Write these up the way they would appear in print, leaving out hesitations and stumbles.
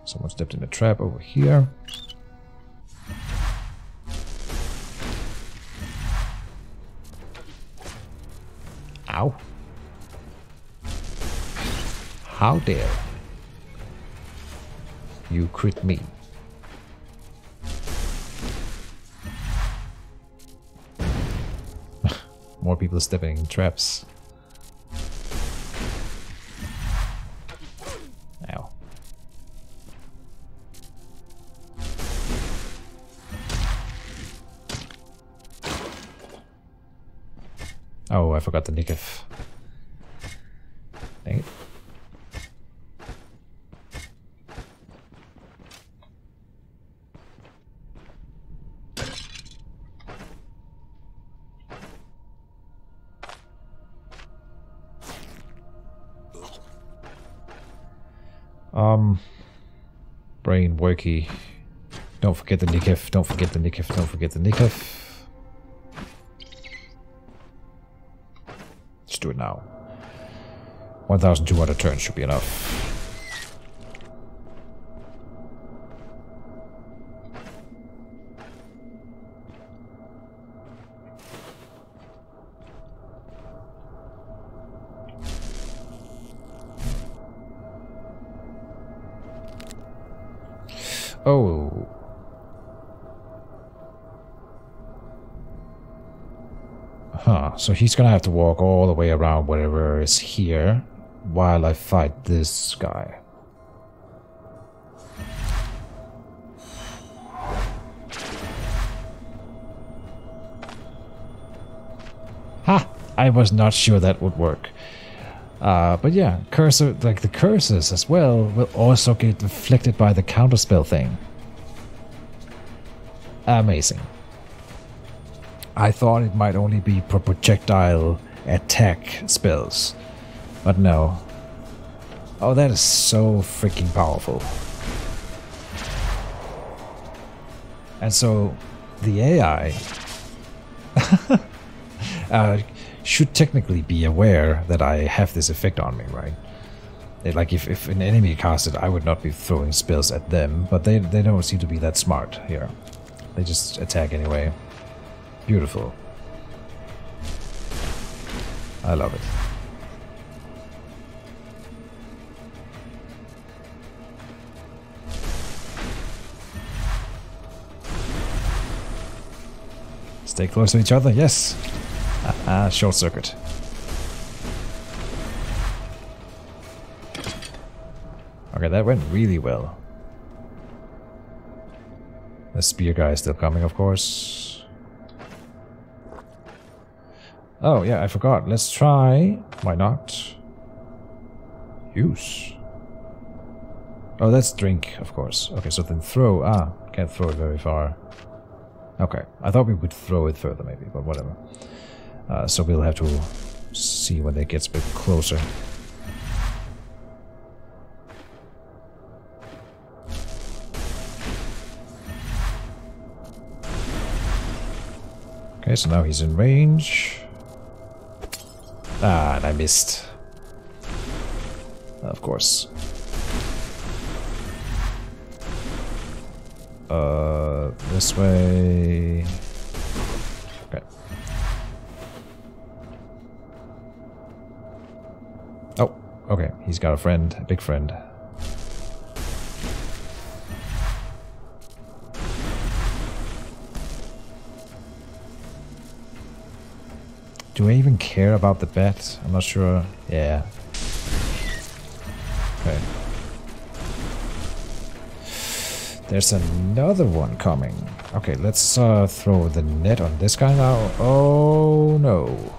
Someone stepped in a trap over here. Ow. How dare you crit me? More people stepping in traps. Ow. Oh, I forgot the Nikif. Dang it. Brain worky. Don't forget the Nikif, don't forget the Nikif, don't forget the Nikif. Let's do it now. 1,200 turns should be enough. Oh. Huh, so he's gonna have to walk all the way around whatever is here while I fight this guy. Ha! I was not sure that would work. But yeah, cursor, like the curses as well, will also get afflicted by the counterspell thing. Amazing. I thought it might only be for projectile attack spells, but no. Oh, that is so freaking powerful. And so the AI should technically be aware that I have this effect on me, right? Like if an enemy cast it, I would not be throwing spells at them, but they don't seem to be that smart here. They just attack anyway. Beautiful. I love it. Stay close to each other, yes. Short circuit. Okay, that went really well. The spear guy is still coming, of course. Oh, yeah, I forgot. Let's try. Why not? Use. Oh, that's drink, of course. Okay, so then throw. Ah, can't throw it very far. Okay, I thought we would throw it further maybe, but whatever. So we'll have to see when it gets a bit closer. Okay, so now he's in range. Ah, and I missed. Of course. This way. Okay. Oh, okay. He's got a friend, a big friend. Do I even care about the bet? I'm not sure. Yeah. Okay. There's another one coming. Okay, let's throw the net on this guy now. Oh no.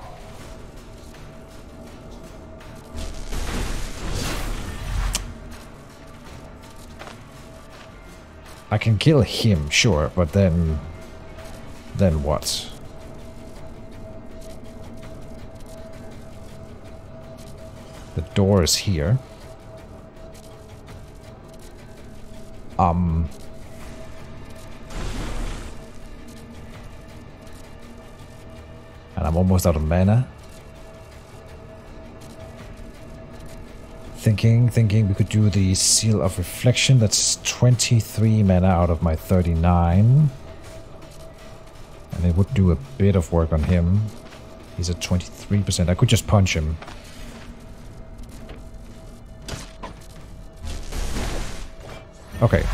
I can kill him, sure, but then what? The door is here. And I'm almost out of mana. Thinking, we could do the Seal of Reflection. That's 23 mana out of my 39. And it would do a bit of work on him. He's at 23%. I could just punch him. Okay.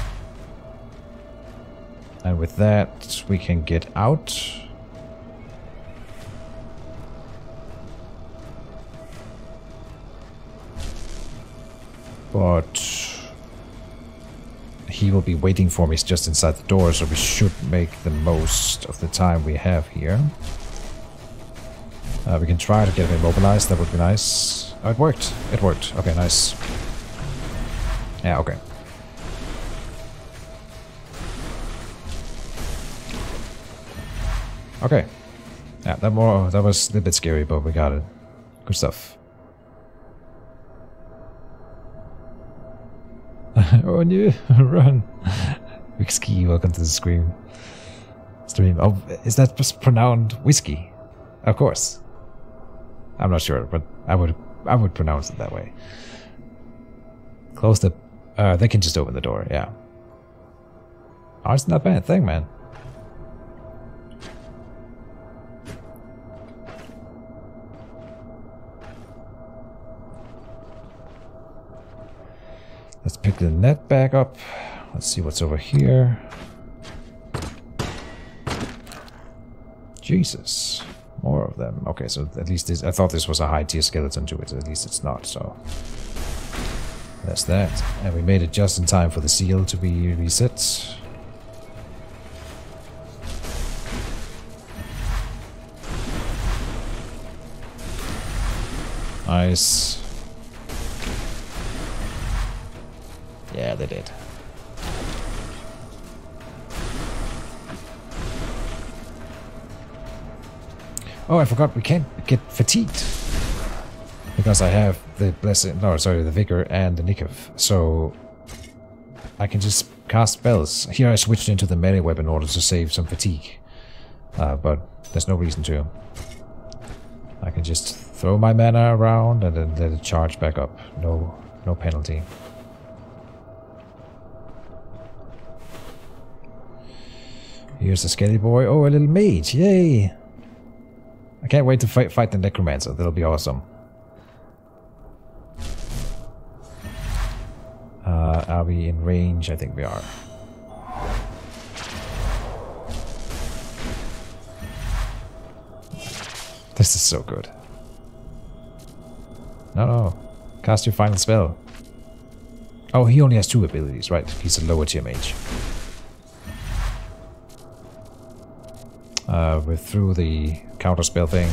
And with that, we can get out. But he will be waiting for me just inside the door, so we should make the most of the time we have here. We can try to get him immobilized, that would be nice. Oh, it worked. It worked. Okay, nice. Yeah, okay. Okay. Yeah, that was a bit scary, but we got it. Good stuff. Oh no, run. Whiskey, welcome to the stream. Oh, is that just pronounced whiskey? Of course. I'm not sure, but I would pronounce it that way. Close the they can just open the door, yeah. Oh, it's not a bad thing, man. Let's pick the net back up. Let's see what's over here. Jesus. More of them. Okay, so at least this, I thought this was a high tier skeleton to it. At least it's not, so. That's that. And we made it just in time for the seal to be reset. Nice. Yeah, they did. Oh, I forgot we can't get fatigued. Because I have the blessing, no, sorry, the vigor and the Nikov. So I can just cast spells. Here I switched into the melee weapon in order to save some fatigue. But there's no reason to. I can just throw my mana around and then let it charge back up. No penalty. Here's the skelly boy. Oh, a little mage. Yay! I can't wait to fight the necromancer. That'll be awesome. Are we in range? I think we are. This is so good. No. Cast your final spell. Oh, he only has 2 abilities, right? He's a lower tier mage. We're through the counter spell thing.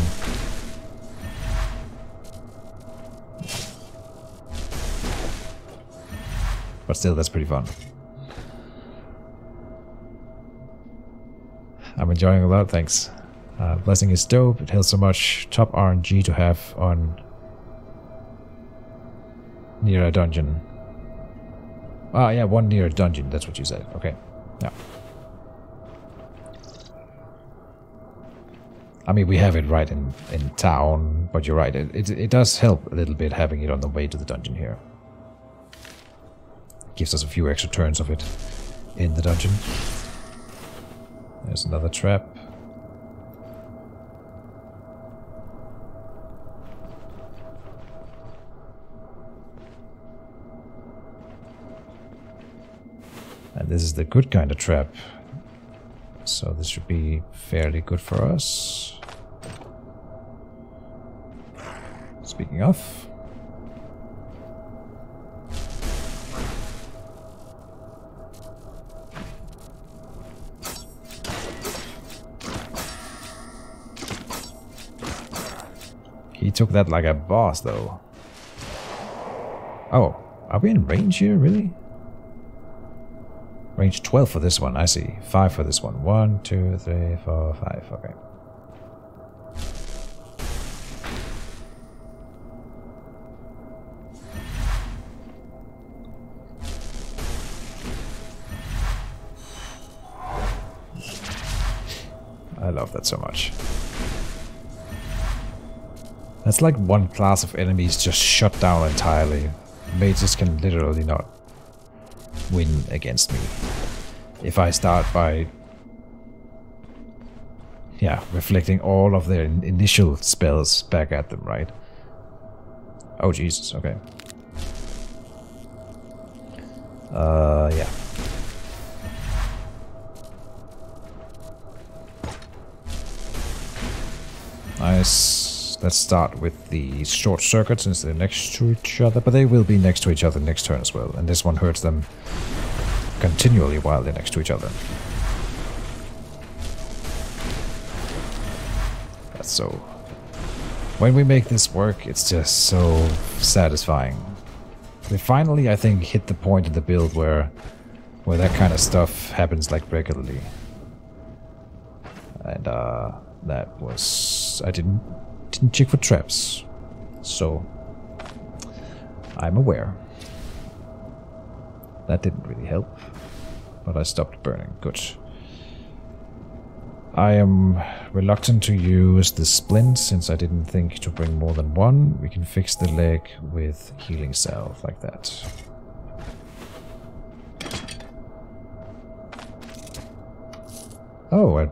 But still, that's pretty fun. I'm enjoying a lot, thanks. Blessing is dope, it heals so much. Top RNG to have on near a dungeon. Ah, yeah, 1 near a dungeon, that's what you said. Okay, yeah. I mean, we have it right in town, but you're right, it does help a little bit having it on the way to the dungeon here. Gives us a few extra turns of it in the dungeon. There's another trap. And this is the good kind of trap. So this should be fairly good for us. Speaking of. He took that like a boss though. Oh, are we in range here, really? Range 12 for this one, I see. 5 for this one. 1, 2, 3, 4, 5. Okay. I love that so much. That's like one class of enemies just shut down entirely. mages can literally not win against me. If I start by, yeah, reflecting all of their initial spells back at them, right? Oh, Jesus, okay. Yeah. Nice. Let's start with the short circuit since they're next to each other, but they will be next to each other next turn as well, and this one hurts them continually while they're next to each other. That's so... When we make this work, it's just so satisfying. We finally, I think, hit the point in the build where that kind of stuff happens like regularly. And that was... I didn't check for traps, so I'm aware. That didn't really help, but I stopped burning. Good. I am reluctant to use the splint since I didn't think to bring more than one. We can fix the leg with healing salve like that. Oh,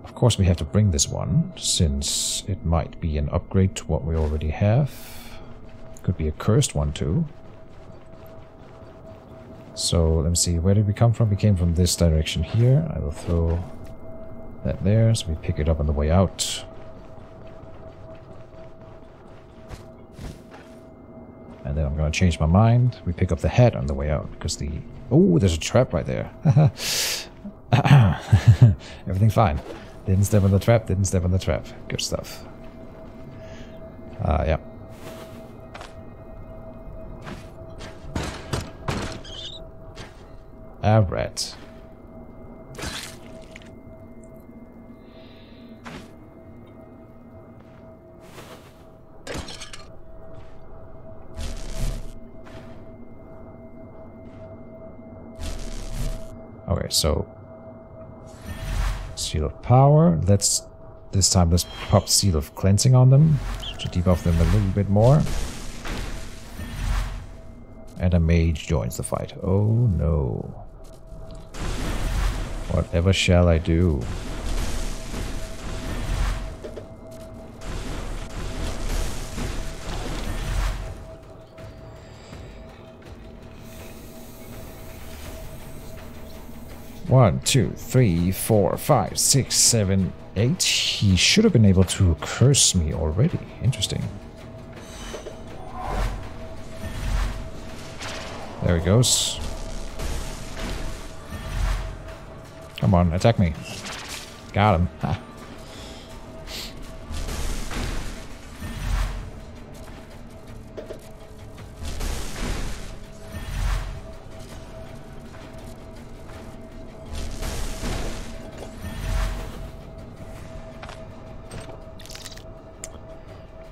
Of course we have to bring this one, since it might be an upgrade to what we already have. Could be a cursed one too. So, let me see, where did we come from? We came from this direction here. I will throw that there, so we pick it up on the way out. And then I'm going to change my mind. We pick up the hat on the way out, because the... Oh, there's a trap right there. Everything fine. Didn't step on the trap, didn't step on the trap. Good stuff. Yeah. A rat. Okay, so Seal of Power. This time let's pop Seal of Cleansing on them to debuff them a little bit more. And a mage joins the fight. Oh no. Whatever shall I do? One, two, three, 4, 5, 6, 7, 8. He should have been able to curse me already. Interesting. There he goes. Come on, attack me. Got him. Ha.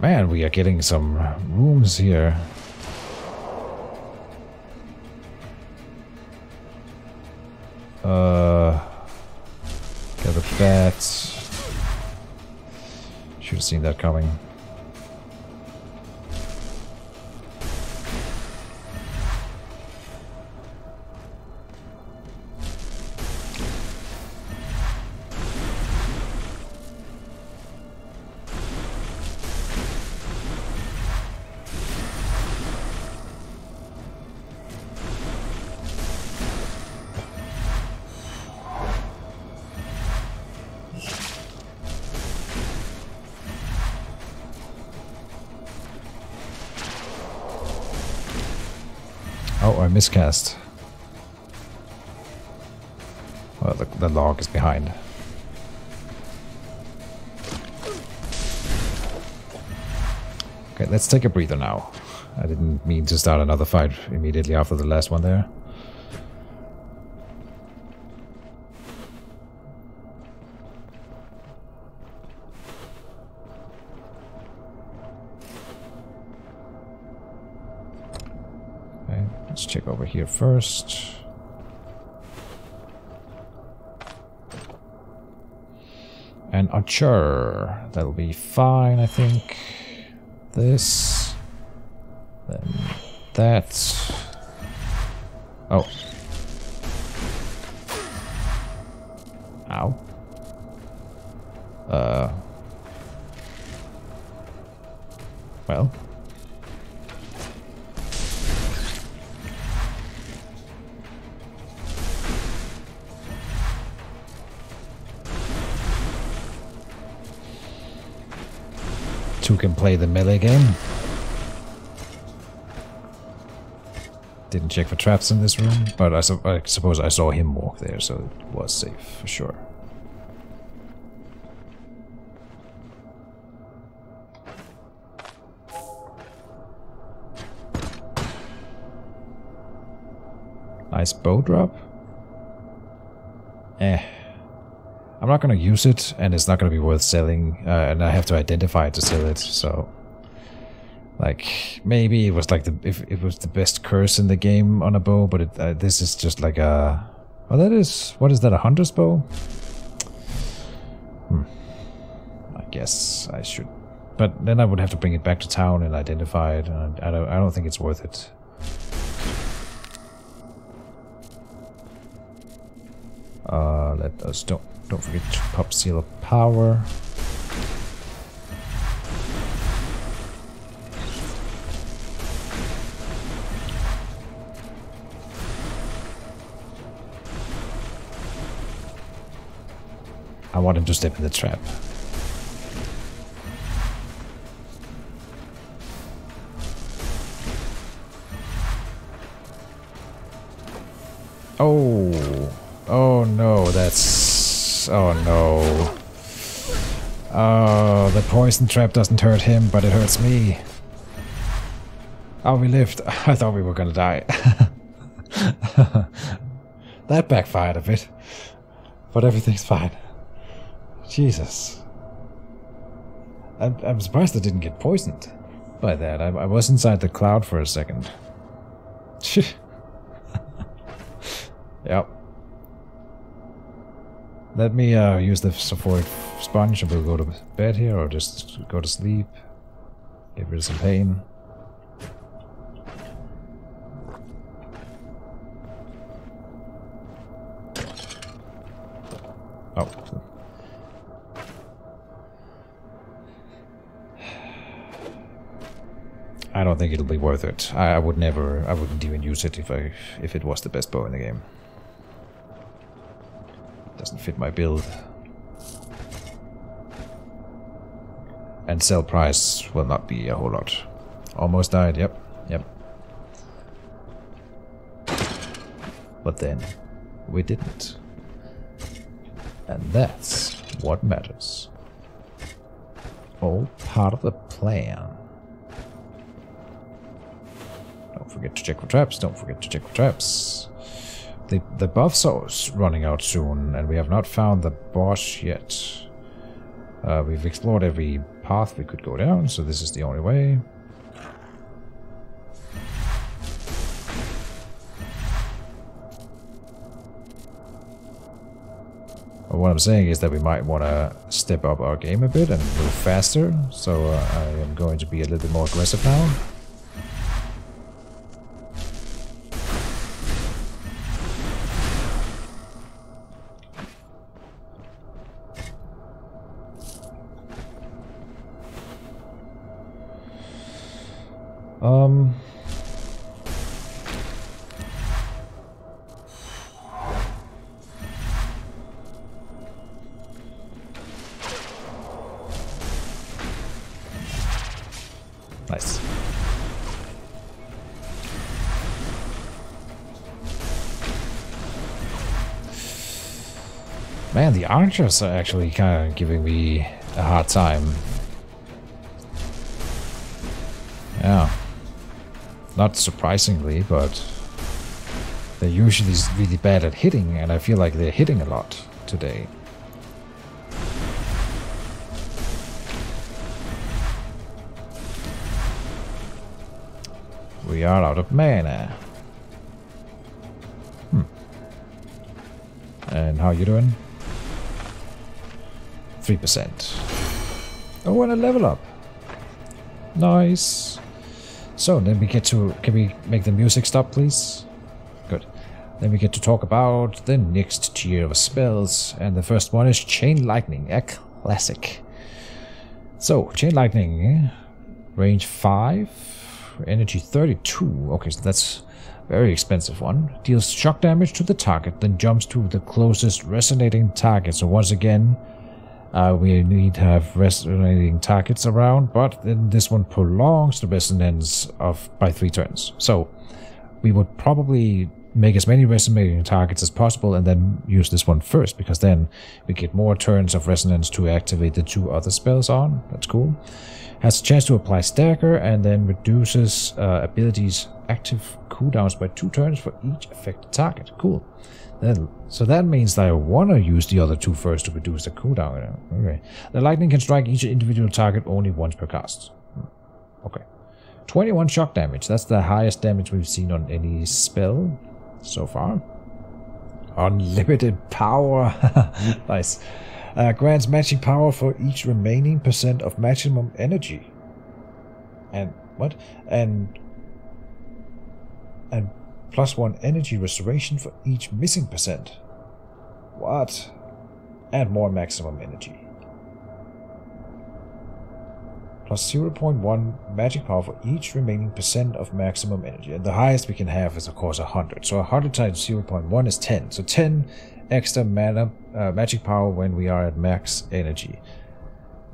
Man, we are getting some rooms here. Got a bat. Should have seen that coming. Oh, I miscast. Well, the log is behind. Okay, let's take a breather now. I didn't mean to start another fight immediately after the last one there. Let's check over here first. An archer. That'll be fine, I think. This. Then that. Oh. Ow. Well. Two can play the melee game. Didn't check for traps in this room, but I suppose I saw him walk there, so it was safe for sure. Nice bow drop. I'm not gonna use it, and it's not gonna be worth selling, and I have to identify it to sell it, so... Like, maybe it was like if it was the best curse in the game on a bow, but this is just like a... Oh, that is... What is that, a hunter's bow? I guess I should... But then I would have to bring it back to town and identify it, and I don't think it's worth it. Let us... Don't forget to pop Seal of Power. I want him to step in the trap. Oh. Oh no, that's... Oh no. Oh, the poison trap doesn't hurt him, but it hurts me. Oh, we lived. I thought we were gonna die. That backfired a bit. But everything's fine. Jesus. I'm surprised I didn't get poisoned by that. I was inside the cloud for a second. Yep. Let me use the sulfuric sponge and we'll go to bed here, or just go to sleep. Get rid of some pain. Oh. I don't think it'll be worth it. I wouldn't even use it if it was the best bow in the game. Doesn't fit my build. And sell price will not be a whole lot. Almost died, yep. But then, we didn't. And that's what matters. All part of the plan. Don't forget to check for traps, don't forget to check for traps. The buffs are running out soon, and we have not found the boss yet. We've explored every path we could go down, so this is the only way. But what I'm saying is that we might want to step up our game a bit and move faster, so I am going to be a little bit more aggressive now. Nice. Man, the archers are actually kind of giving me a hard time. Yeah. Not surprisingly, but they're usually really bad at hitting, and I feel like they're hitting a lot today. We are out of mana. And how you doing? 3%. Oh, and a level up. Nice. So then we get to, can we make the music stop, please? Good. Then we get to talk about the next tier of spells, and the first one is Chain Lightning, a classic. So, Chain Lightning, range 5, energy 32. Okay, so that's a very expensive one. Deals shock damage to the target, then jumps to the closest resonating target. So once again, we need to have resonating targets around, but then this one prolongs the resonance by 3 turns. So we would probably make as many resonating targets as possible and then use this one first, because then we get more turns of resonance to activate the 2 other spells on. That's cool. Has a chance to apply stagger and then reduces abilities active cooldowns by 2 turns for each affected target. Cool. So that means that I want to use the other 2 first to reduce the cooldown. Okay. The lightning can strike each individual target only once per cast. Okay. 21 shock damage. That's the highest damage we've seen on any spell so far. Unlimited power. Nice. Grants magic power for each remaining % of maximum energy. And what? And +1 energy restoration for each missing %. What? And more maximum energy. Plus 0.1 magic power for each remaining % of maximum energy. And the highest we can have is of course 100. So 100 times 0.1 is 10. So 10 extra mana magic power when we are at max energy.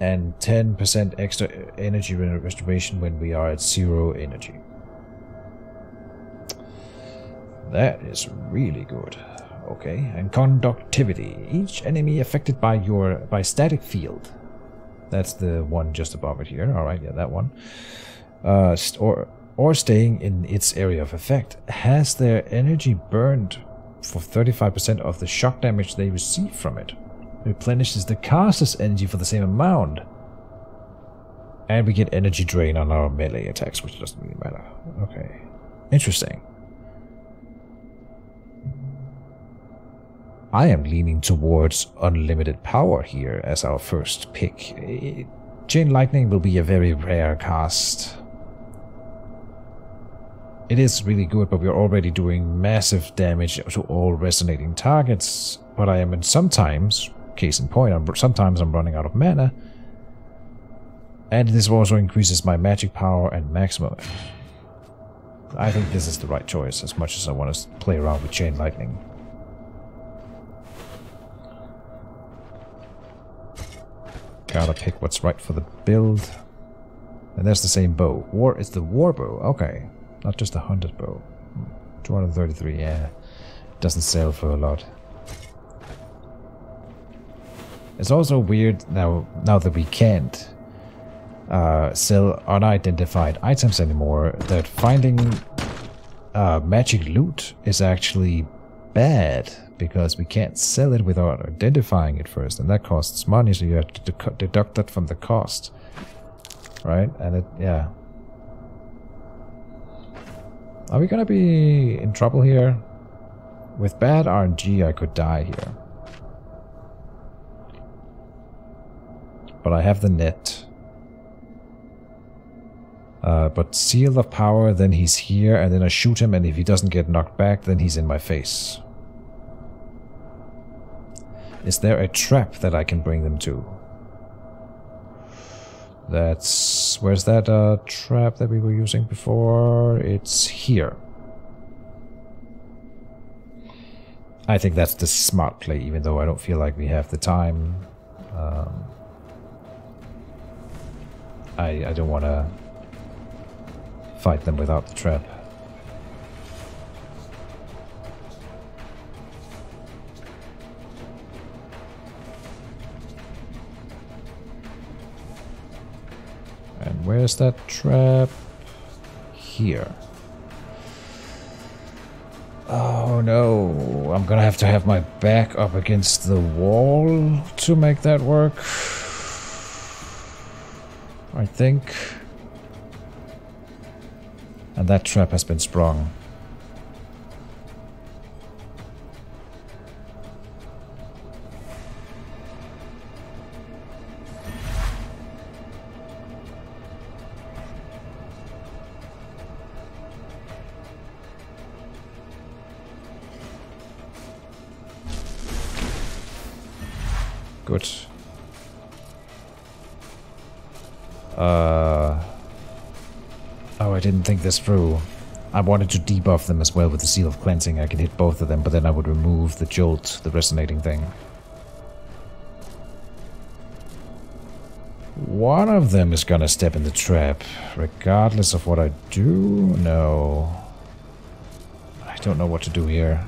And 10% extra energy restoration when we are at 0 energy. That is really good. Okay, and conductivity. Each enemy affected by static field. That's the one just above it here. Alright, yeah, that one. Or staying in its area of effect has their energy burned for 35% of the shock damage they receive from it. Replenishes the caster's energy for the same amount. And we get energy drain on our melee attacks, which doesn't really matter. Okay. Interesting. I am leaning towards unlimited power here as our first pick. Chain Lightning will be a very rare cast. It is really good, but we are already doing massive damage to all resonating targets. But I am sometimes, case in point, sometimes I'm running out of mana. And this also increases my magic power and maximum. I think this is the right choice, as much as I want to play around with Chain Lightning. Gotta pick what's right for the build. And there's the same bow. It's the war bow. Okay. Not just a hunted bow. 233, yeah. Doesn't sell for a lot. It's also weird now that we can't sell unidentified items anymore, that finding magic loot is actually bad, because we can't sell it without identifying it first, and that costs money, so you have to deduct that from the cost. Right? And it, yeah. Are we gonna be in trouble here? With bad RNG, I could die here. But I have the net. But Seal of Power, then he's here, and then I shoot him, and if he doesn't get knocked back, then he's in my face. Is there a trap that I can bring them to? Where's that trap that we were using before? It's here. I think that's the smart play, even though I don't feel like we have the time. I don't want to fight them without the trap. And where's that trap? Here. Oh no, I'm gonna have to have my back up against the wall to make that work. I think. And that trap has been sprung. Good. Oh, I didn't think this through. I wanted to debuff them as well with the Seal of Cleansing. I could hit both of them, but then I would remove the Jolt, the resonating thing. One of them is gonna step in the trap, regardless of what I do. No. I don't know what to do here.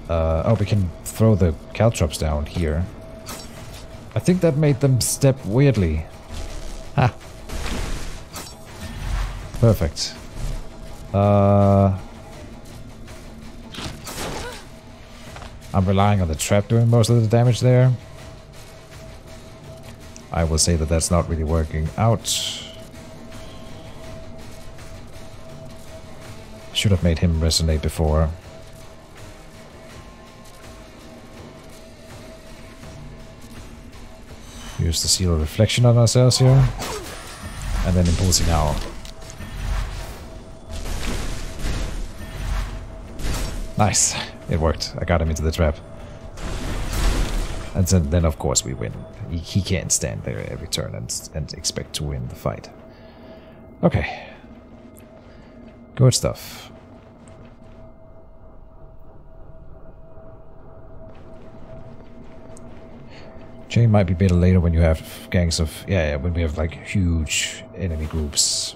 Oh, we can throw the caltrops down here. I think that made them step weirdly. Ha! Perfect. I'm relying on the trap doing most of the damage there. I will say that that's not really working out. Should have made him resonate before. Use the Seal of Reflection on ourselves here. And then Impulsing Owl. Nice. It worked. I got him into the trap. And then of course we win. He can't stand there every turn and expect to win the fight. Okay. Good stuff. Chain might be better later when you have gangs of... Yeah, when we have like huge enemy groups.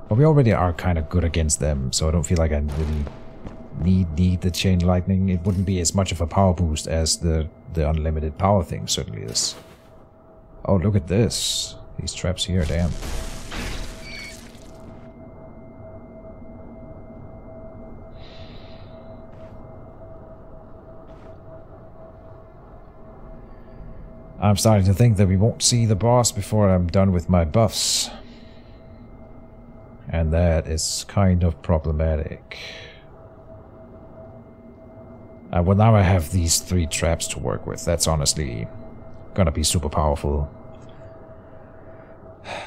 But we already are kind of good against them, so I don't feel like I really need the Chain Lightning. It wouldn't be as much of a power boost as the unlimited power thing certainly is. Oh, look at this. These traps here, damn. I'm starting to think that we won't see the boss before I'm done with my buffs. And that is kind of problematic. Well, now I have these 3 traps to work with. That's honestly gonna be super powerful.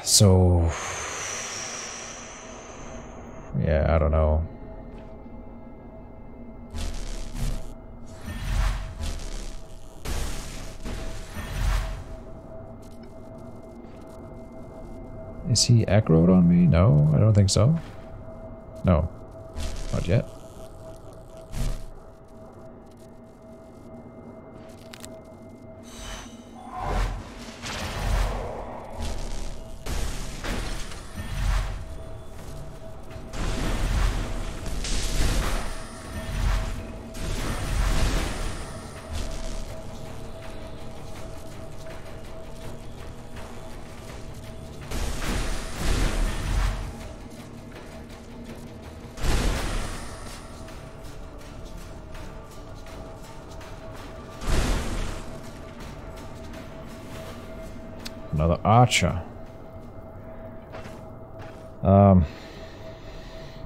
So... yeah, I don't know. Is he aggroed on me? No, I don't think so. No, not yet. Another archer.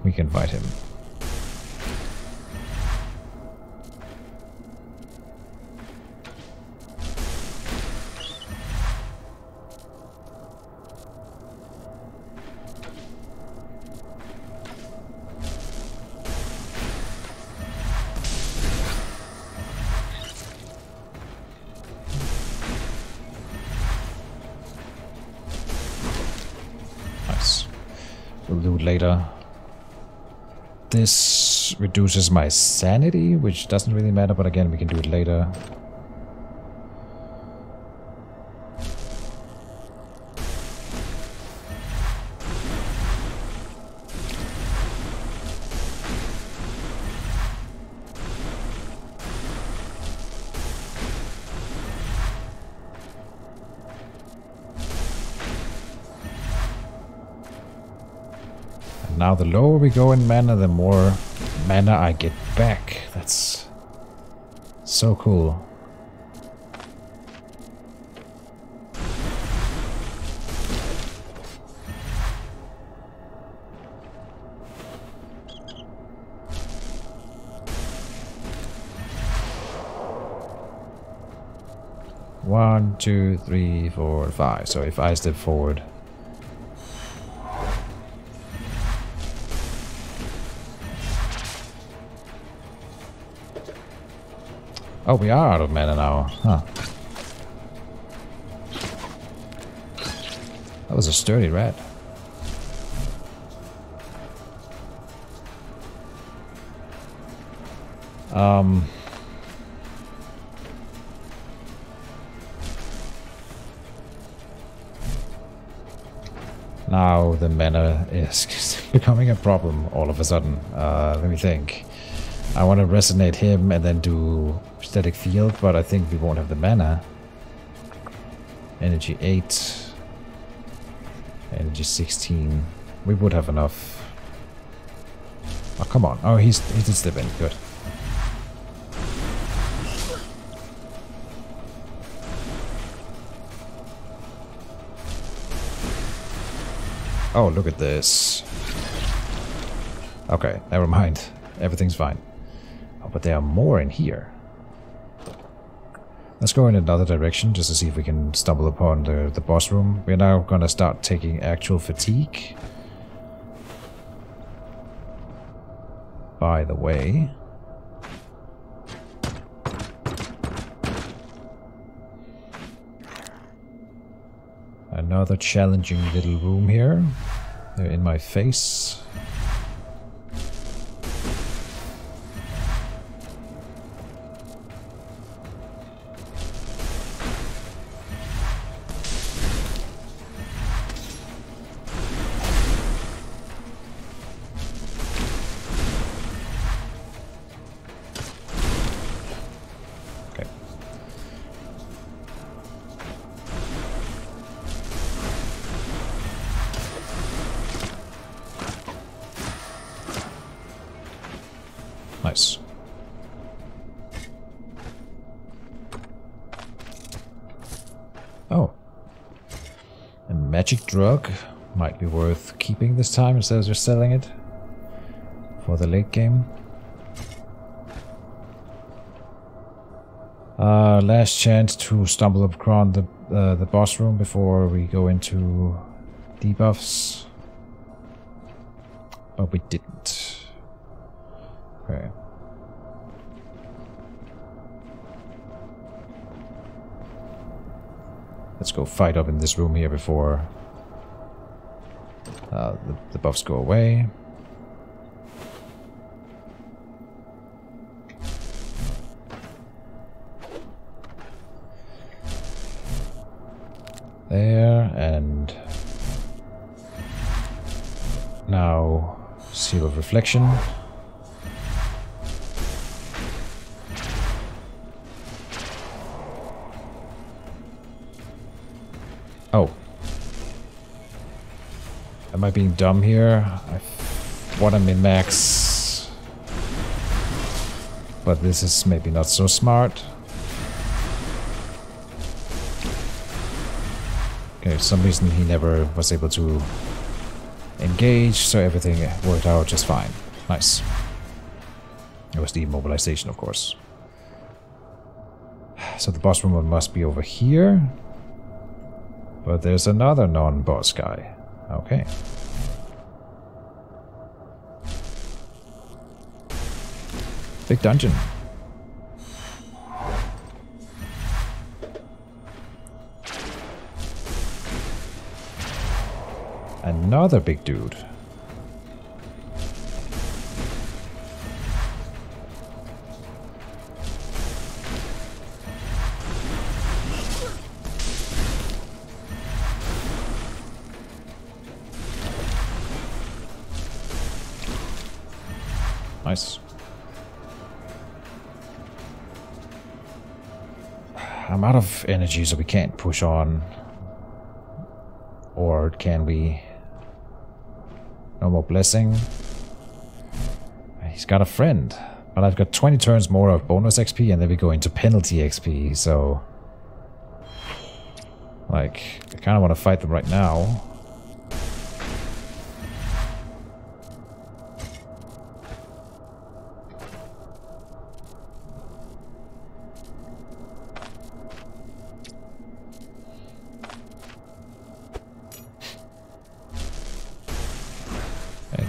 We can fight him. We'll do it later. This reduces my sanity, which doesn't really matter, but again, we can do it later. Now the lower we go in mana, the more mana I get back. That's so cool. One, two, three, four, five. So if I step forward... Oh, we are out of mana now. Huh. That was a sturdy rat. Now the mana is becoming a problem all of a sudden. Let me think. I want to resonate him and then do static field, but I think we won't have the mana. Energy 8. Energy 16. We would have enough. Oh, come on. Oh, he did step in. Good. Oh, look at this. Okay, never mind. Everything's fine. Oh, but there are more in here. Let's go in another direction just to see if we can stumble upon the boss room. We're now gonna start taking actual fatigue. By the way. Another challenging little room here. They're in my face. Nice. Oh. A magic drug might be worth keeping this time instead of just selling it for the late game. Last chance to stumble upon the boss room before we go into debuffs. But we didn't. Okay. Let's go fight up in this room here before the buffs go away. There, and now Seal of Reflection. Oh. Am I being dumb here? I want to min-max. But this is maybe not so smart. Okay, for some reason he never was able to engage, so everything worked out just fine. Nice. It was the immobilization, of course. So the boss room must be over here. But there's another non-boss guy. Okay. Big dungeon. Another big dude. Nice. I'm out of energy, so we can't push on. Or can we? No more blessing. He's got a friend. But I've got 20 turns more of bonus XP, and then we go into penalty XP, so... Like, I kind of want to fight them right now.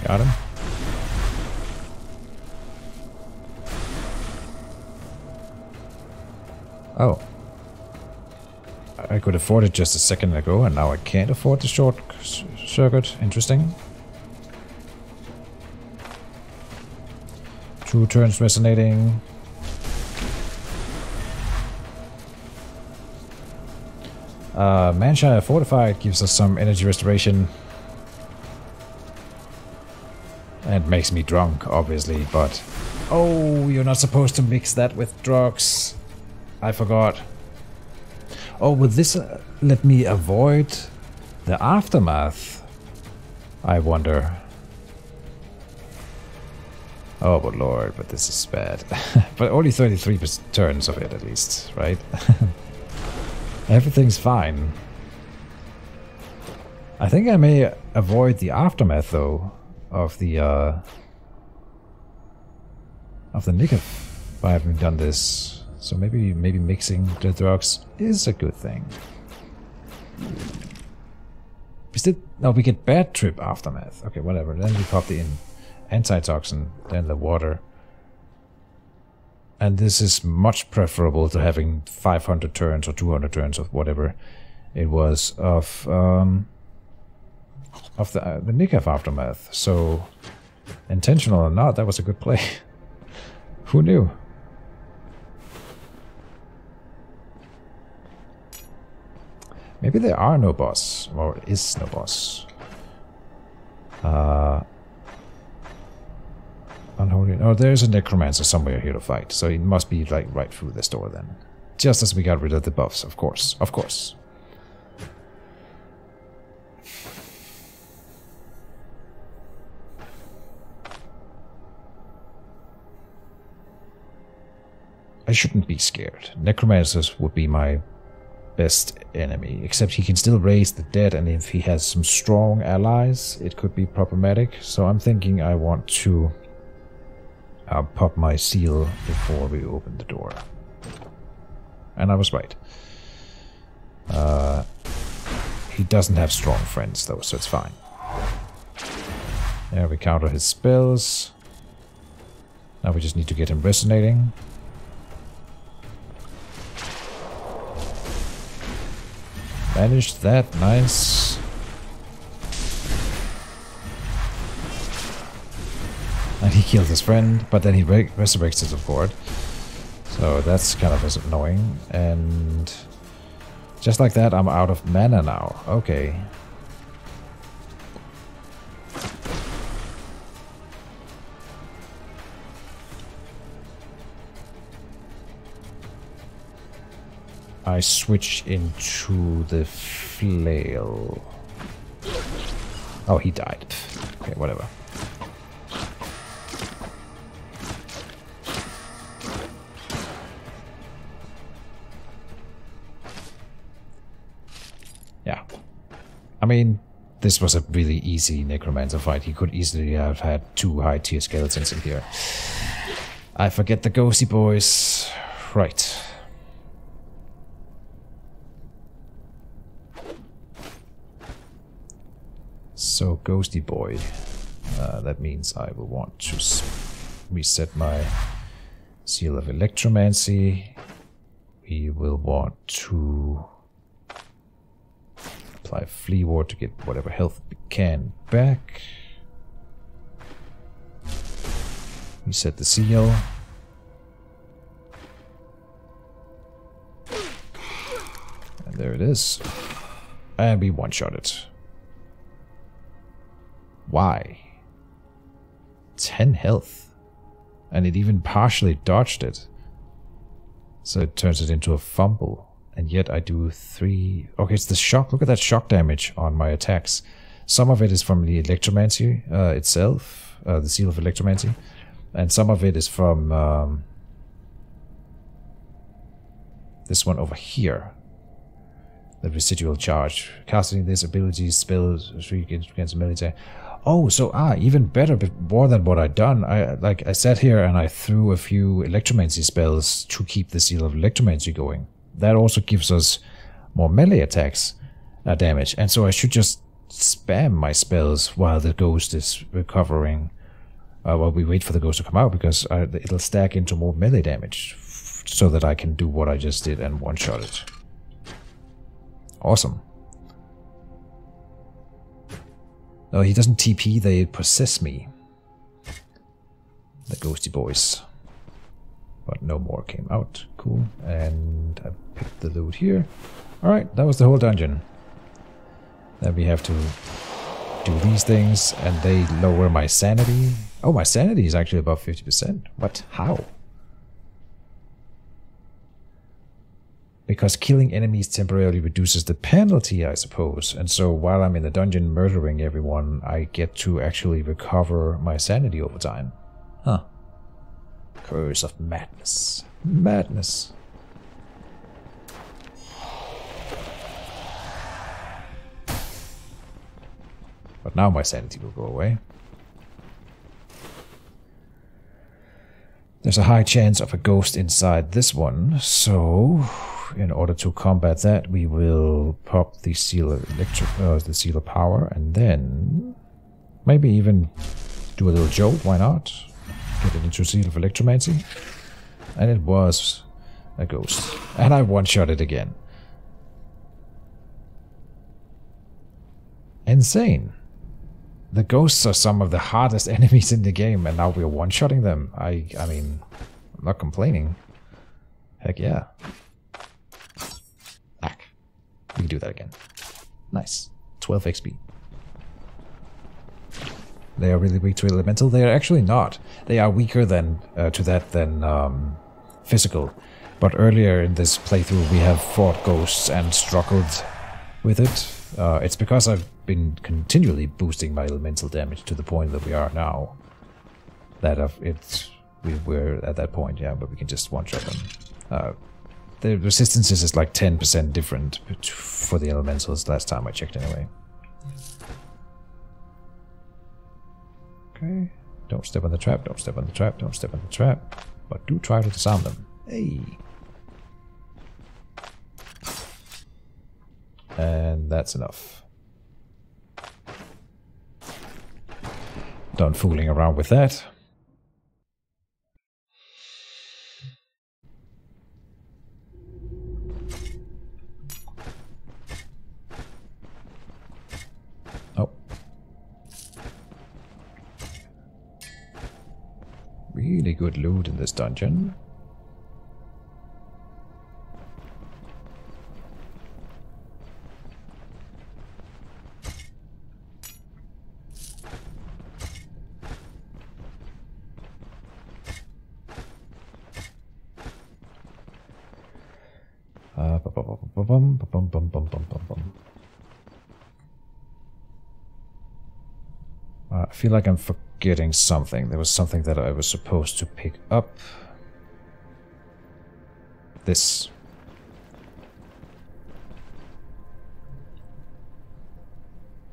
Got him. could afford it just a second ago, and now I can't afford the short circuit. Interesting. 2 turns resonating. Manshire Fortified gives us some energy restoration. And makes me drunk, obviously, but... Oh, you're not supposed to mix that with drugs. I forgot. Oh, will this let me avoid the aftermath? I wonder. Oh, but lord, but this is bad. But only 33 turns of it, at least, right? Everything's fine. I think I may avoid the aftermath, though, of the Nick by having done this. So maybe mixing the drugs is a good thing. We get bad trip aftermath. Okay, whatever. Then we pop the antitoxin, then the water. And this is much preferable to having 500 turns or 200 turns of whatever it was of the Nikaf aftermath. So, intentional or not, that was a good play. Who knew? Maybe there are no boss, or is no boss. Unholy. Oh, there's a necromancer somewhere here to fight, so it must be like right through this door then. Just as we got rid of the buffs, of course, of course. I shouldn't be scared. Necromancers would be my best enemy, except he can still raise the dead, and if he has some strong allies, it could be problematic. So I'm thinking I want to pop my seal before we open the door. And I was right. He doesn't have strong friends though, so it's fine. There, we counter his spells. Now we just need to get him resonating. Managed that, nice. And he killed his friend, but then he resurrects his board. So that's kind of annoying. And just like that, I'm out of mana now. Okay. I switch into the flail. Oh, he died. Okay, whatever. Yeah. I mean, this was a really easy necromancer fight. He could easily have had 2 high tier skeletons in here. I forget the ghosty boys. Right. So, ghosty boy. That means I will want to reset my seal of electromancy. We will want to apply flea ward to get whatever health we can back. Reset the seal. And there it is. And we one-shot it. Why? 10 health. And it even partially dodged it. So it turns it into a fumble. And yet I do 3... Okay, it's the shock. Look at that shock damage on my attacks. Some of it is from the electromancy itself. The seal of electromancy. And some of it is from this one over here. The residual charge. Casting this ability spells against melee. Oh, so even better, but more than what I'd done. I sat here and I threw a few electromancy spells to keep the seal of electromancy going. That also gives us more melee attacks damage, and so I should just spam my spells while the ghost is recovering. While we wait for the ghost to come out, because it'll stack into more melee damage, so that I can do what I just did and one-shot it. Awesome. No, he doesn't TP, they possess me. The ghosty boys. But no more came out. Cool. And I picked the loot here. Alright, that was the whole dungeon. Then we have to do these things, and they lower my sanity. Oh, my sanity is actually above 50%. What? How? Because killing enemies temporarily reduces the penalty, I suppose. And so while I'm in the dungeon murdering everyone, I get to actually recover my sanity over time. Huh. Curse of madness. Madness. But now my sanity will go away. There's a high chance of a ghost inside this one, so in order to combat that, we will pop the seal of power, and then maybe even do a little jolt. Why not? Get it into seal of electromancy, and it was a ghost, and I one-shot it again. Insane. The ghosts are some of the hardest enemies in the game, and now we're one-shotting them. I mean, I'm not complaining. Heck yeah. Back. We can do that again. Nice. 12 XP. They are really weak to elemental. They are actually not. They are weaker than than physical. But earlier in this playthrough, we have fought ghosts and struggled with it. It's because I've been continually boosting my elemental damage to the point that we are now. We're at that point, yeah, but we can just one-shot them. The resistances is like 10% different for the elementals last time I checked anyway. Okay, don't step on the trap, don't step on the trap, don't step on the trap. But do try to disarm them. Hey! And that's enough. Done fooling around with that. Oh. Really good loot in this dungeon. I feel like I'm forgetting something. There was something that I was supposed to pick up. This.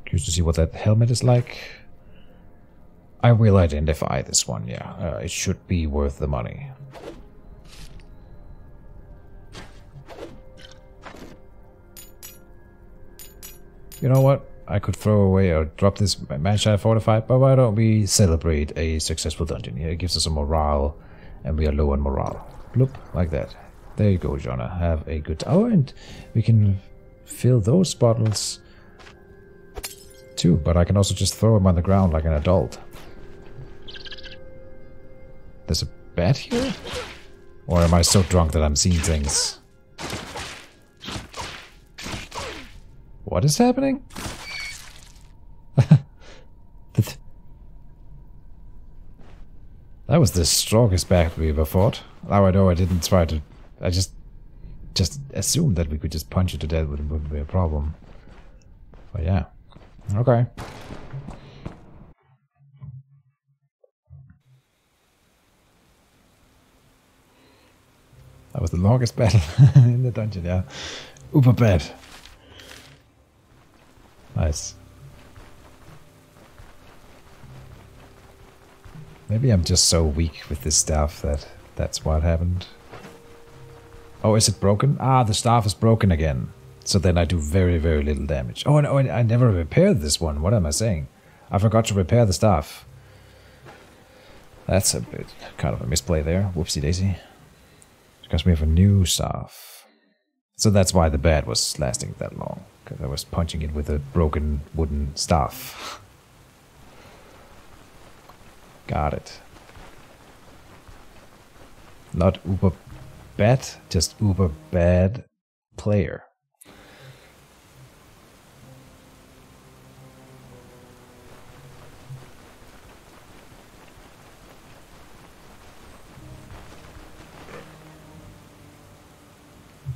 Curious to see what that helmet is like. I will identify this one, yeah. It should be worth the money. You know what? I could throw away or drop this Manshire Fortified, but why don't we celebrate a successful dungeon here? It gives us a morale, and we are low on morale. Bloop, like that. There you go, Jonna. Have a good... Oh, and we can fill those bottles too, but I can also just throw them on the ground like an adult. There's a bat here? Or am I so drunk that I'm seeing things? What is happening? That was the strongest bat we ever fought. Now I know I didn't try to... I just assumed that we could just punch it to death, it wouldn't be a problem. But yeah. Okay. That was the longest battle in the dungeon, yeah. Uber bad. Nice. Maybe I'm just so weak with this staff that that's what happened. Oh, is it broken? Ah, the staff is broken again. So then I do very, very little damage. Oh, and I never repaired this one. What am I saying? I forgot to repair the staff. That's a bit kind of a misplay there. Whoopsie daisy. Because we have a new staff. So that's why the bat was lasting that long, because I was punching it with a broken wooden staff. Got it. Not uber bad, just uber bad player.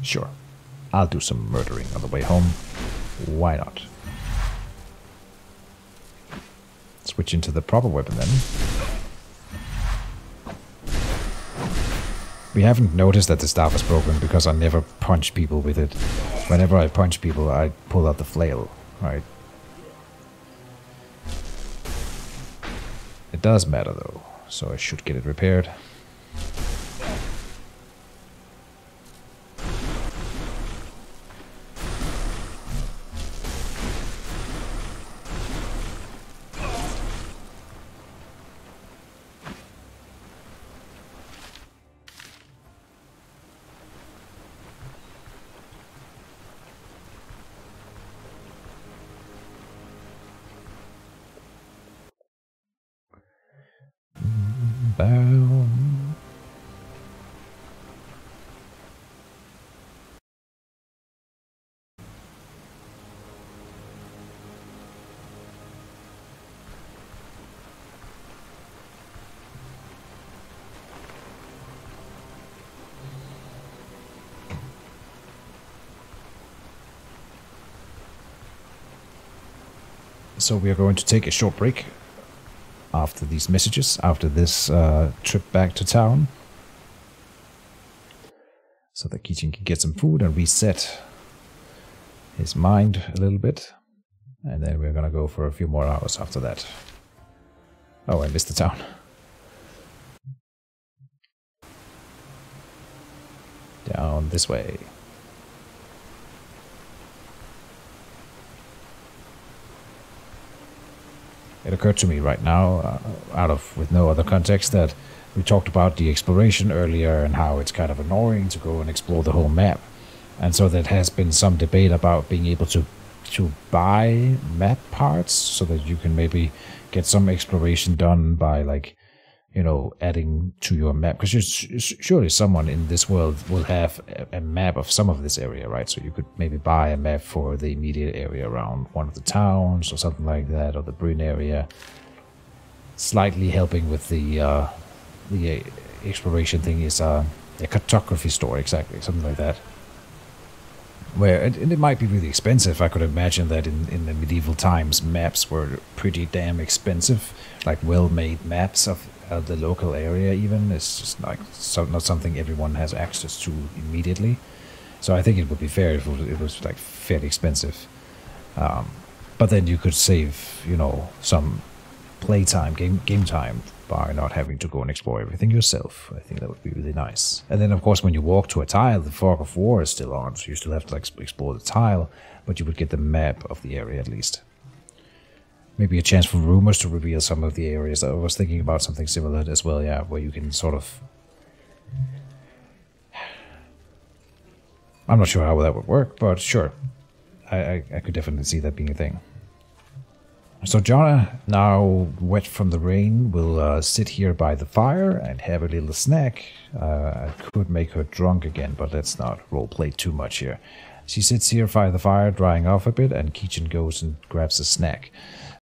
Sure, I'll do some murdering on the way home. Why not? Switch into the proper weapon then. We haven't noticed that the staff is broken because I never punch people with it. Whenever I punch people, I pull out the flail, right? It does matter though, so I should get it repaired. So we are going to take a short break after these messages, after this trip back to town, so that Keejchen can get some food and reset his mind a little bit, and then we're gonna go for a few more hours after that. Oh, I missed the town. Down this way. It occurred to me right now, with no other context, that we talked about the exploration earlier and how it's kind of annoying to go and explore the whole map. And so there has been some debate about being able to buy map parts so that you can maybe get some exploration done by, like, you know, adding to your map. Because surely someone in this world will have a map of some of this area, right? So you could maybe buy a map for the immediate area around one of the towns or something like that, or the Bryn area. Slightly helping with the exploration thing is a cartography store, exactly, something like that. Where it might be really expensive. I could imagine that in the medieval times, maps were pretty damn expensive, like well-made maps of the local area. Even it's just like not something everyone has access to immediately. So I think it would be fair if it was like fairly expensive. But then you could save, you know, some playtime, game time, by not having to go and explore everything yourself. I think that would be really nice. And then, of course, when you walk to a tile, the fog of war is still on, so you still have to, like, explore the tile, but you would get the map of the area at least. Maybe a chance for rumors to reveal some of the areas. I was thinking about something similar as well, yeah, where you can sort of... I'm not sure how that would work, but sure. I could definitely see that being a thing. So Jonna, now wet from the rain, will sit here by the fire and have a little snack. I could make her drunk again, but let's not roleplay too much here. She sits here by the fire, drying off a bit, and Keejchen goes and grabs a snack.